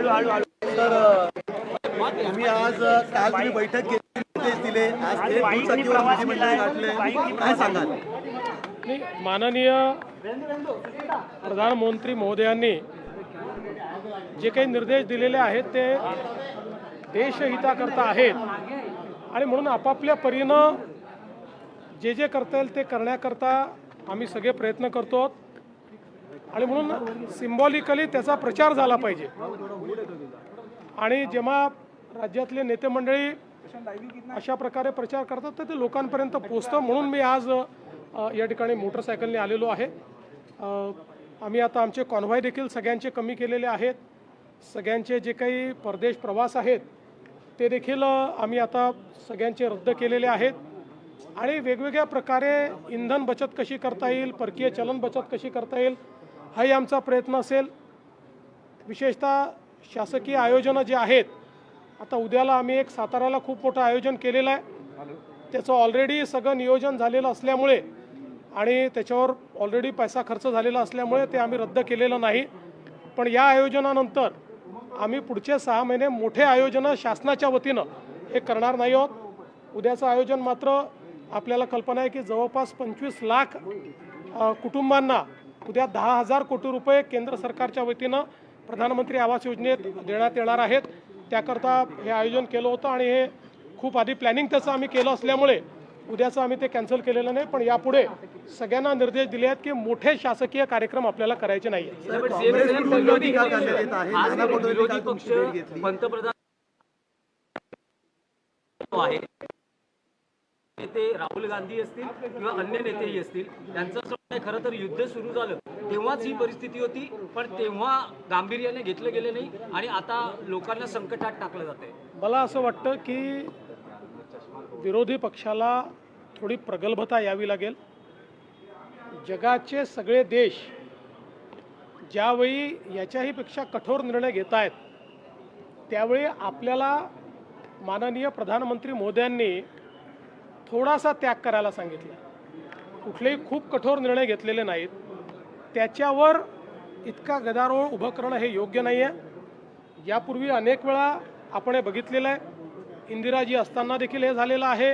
तर तुम्ही आज काल तुम्ही बैठक घेतली, निर्देश दिले, आज ते दुचाकीवर मंत्रिमंडळ गाठले, काय सांगाल? माननीय प्रधानमंत्री महोदयांनी जे काही निर्देश दिलेले आहेत ते देशहिताकरता आहेत आणि म्हणून आपापल्या परीनं जे जे करता येईल ते करण्याकरता आम्ही सगळे प्रयत्न करतो आणि म्हणून सिम्बॉलिकली त्याचा प्रचार झाला पाहिजे आणि जेव्हा राज्यातले नेते मंडळी अशा प्रकारे प्रचार करतात तर ते लोकांपर्यंत पोहोचतं म्हणून मी आज या ठिकाणी मोटरसायकलने आलेलो आहे। आम्ही आता आमचे कॉन्व्हॉय देखील सगळ्यांचे कमी केलेले आहेत, सगळ्यांचे जे काही परदेश प्रवास आहेत ते देखील आम्ही आता सगळ्यांचे रद्द केलेले आहेत आणि वेगवेगळ्या प्रकारे इंधन बचत कशी करता येईल, परकीय चलन बचत कशी करता येईल हाही आमचा प्रयत्न असेल। विशेषतः शासकीय आयोजनं जे आहेत, आता उद्याला आम्ही एक साताऱ्याला खूप मोठं आयोजन केलेलं आहे, त्याचं ऑलरेडी सगळं नियोजन झालेलं असल्यामुळे आणि त्याच्यावर ऑलरेडी पैसा खर्च झालेला असल्यामुळे ते आम्ही रद्द केलेलं नाही। पण या आयोजनानंतर आम्ही पुढचे 6 महिने मोठे आयोजनं शासनाच्या वतीनं हे करणार नाही आहोत। उद्याचं आयोजन मात्र आपल्याला कल्पना आहे की जवळपास 25 लाख कुटुंबांना उद्या 10,000 कोटी रुपये केंद्र सरकारच्या वतीनं प्रधानमंत्री आवास योजनेत देण्यात येणार आहेत। त्याकरता हे आयोजन केलं होतं आणि हे खूप आधी प्लॅनिंग त्याचं आम्ही केलं असल्यामुळे उद्याचं आम्ही ते कॅन्सल केलेलं नाही। पण यापुढे सगळ्यांना निर्देश दिले आहेत की मोठे शासकीय कार्यक्रम आपल्याला करायचे नाही आहेत। नेते राहुल गांधी असतील किंवा अन्य नेतेही असतील, त्यांचं असं म्हणणं खरं तर युद्ध सुरू झालं तेव्हाच ही परिस्थिती होती, पण तेव्हा गांभीर्याने घेतलं गेलं नाही आणि आता लोकांना संकटात टाकलं जातंय। मला असं वाटतं की विरोधी पक्षाला थोडी प्रगल्भता यावी लागेल। जगाचे सगळे देश ज्यावेळी याच्याही पेक्षा कठोर निर्णय घेत आहेत त्यावेळी आपल्याला माननीय प्रधानमंत्री मोदयांनी थोडासा त्याग करायला सांगितलं। कुठलेही खूप कठोर निर्णय घेतलेले नाहीत, त्याच्यावर इतका गदारोळ उभं करणं हे योग्य नाही आहे। यापूर्वी अनेक वेळा आपण हे बघितलेलं आहे, इंदिराजी असताना देखील हे झालेलं आहे।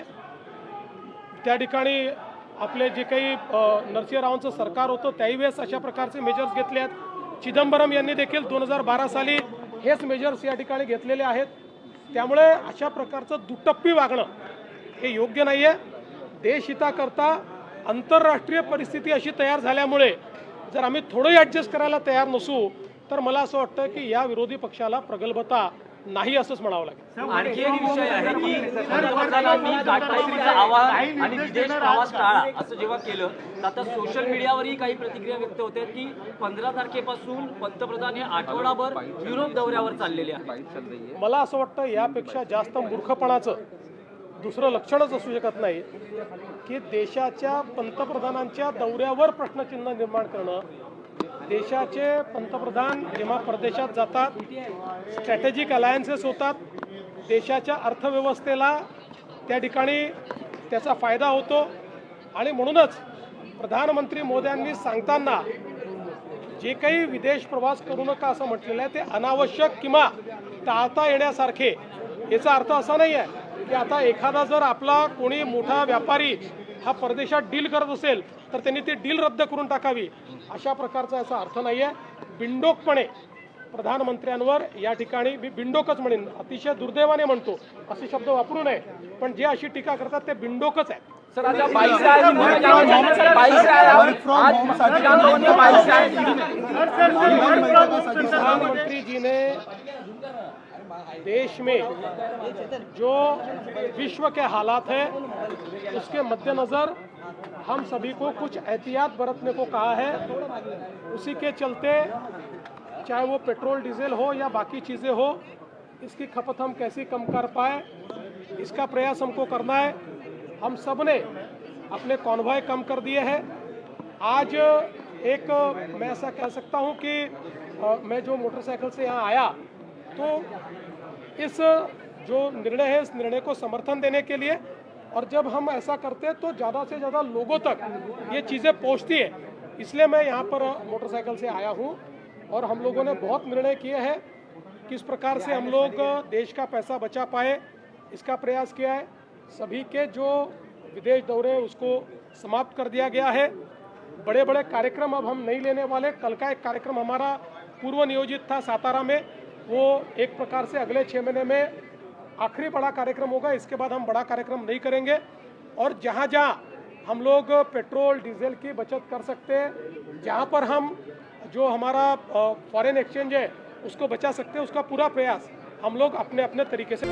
त्या ठिकाणी आपले जे काही नरसिंहरावांचं सरकार होतं त्याही वेळेस अशा प्रकारचे मेजर्स घेतले आहेत। चिदंबरम यांनी देखील 2012 साली हेच मेजर्स या ठिकाणी घेतलेले आहेत। त्यामुळे अशा प्रकारचं दुटप्पी वागणं हे योग्य नाही आहे। देशहिताकरता आंतरराष्ट्रीय परिस्थिती अशी तयार झाल्यामुळे जर आम्ही थोडंही ॲडजस्ट करायला तयार नसू तर मला असं वाटतं की या विरोधी पक्षाला प्रगल्भता नाही असंच म्हणावं लागेल। आणखी एक विषय आहे की पंतप्रधानांनी घाटकोपरचा आवाहन आणि विदेश प्रवास टाळा असं जेव्हा केलं तर आता सोशल मीडियावरही काही प्रतिक्रिया व्यक्त होत्या की 15 तारखेपासून पंतप्रधान हे आठवडाभर युरोप दौऱ्यावर चाललेले आहेत। मला असं वाटतं यापेक्षा जास्त मूर्खपणाचं दुसरं लक्षणच असू शकत नाही की देशाच्या पंतप्रधानांच्या दौऱ्यावर प्रश्नचिन्ह निर्माण करणं। देशाचे पंतप्रधान जेव्हा परदेशात जातात, स्ट्रॅटेजिक अलायन्सेस होतात, देशाच्या अर्थव्यवस्थेला त्या ठिकाणी त्याचा फायदा होतो आणि म्हणूनच प्रधानमंत्री मोदयांनी सांगताना जे काही विदेश प्रवास करू नका असं म्हटलेलं आहे ते अनावश्यक किंवा टाळता येण्यासारखे। याचा अर्थ असा नाही आहे की आता एखादा जर आपला कोणी मोठा व्यापारी हा परदेशात डील करत असेल तर त्यांनी ती डील रद्द करून टाकावी, अशा प्रकारचा याचा अर्थ नाही आहे। बिनडोकपणे प्रधानमंत्र्यांवर या ठिकाणी मी बिनडोकच म्हणेन, अतिशय दुर्दैवाने म्हणतो, असे शब्द वापरू नये, पण जे अशी टीका करतात ते बिनडोकच आहे। प्रधानमंत्री जी ने देश में जो विश्व के हालात है उसके मद्देनज़र हम सभी को कुछ एहतियात बरतने को कहा है। उसी के चलते चाहे वो पेट्रोल डीजल हो या बाकी चीज़ें हो, इसकी खपत हम कैसे कम कर पाए इसका प्रयास हमको करना है। हम सब ने अपने कॉन्वॉय कम कर दिए हैं। आज एक मैं ऐसा कह सकता हूँ कि मैं जो मोटरसाइकिल से यहाँ आया तो इस जो निर्णय है इस निर्णय को समर्थन देने के लिए, और जब हम ऐसा करते हैं तो ज़्यादा से ज़्यादा लोगों तक ये चीज़ें पहुँचती है, इसलिए मैं यहाँ पर मोटरसाइकिल से आया हूँ। और हम लोगों ने बहुत निर्णय किए हैं किस प्रकार से हम लोग देश का पैसा बचा पाए, इसका प्रयास किया है। सभी के जो विदेश दौरे हैं उसको समाप्त कर दिया गया है। बड़े बड़े कार्यक्रम अब हम नहीं लेने वाले। कल का एक कार्यक्रम हमारा पूर्व नियोजित था सातारा में, वो एक प्रकार से अगले 6 महीने में आखिरी बड़ा कार्यक्रम होगा। इसके बाद हम बड़ा कार्यक्रम नहीं करेंगे। और जहाँ जहाँ हम लोग पेट्रोल डीजल की बचत कर सकते हैं, जहाँ पर हम जो हमारा फॉरेन एक्सचेंज है उसको बचा सकते हैं, उसका पूरा प्रयास हम लोग अपने अपने तरीके से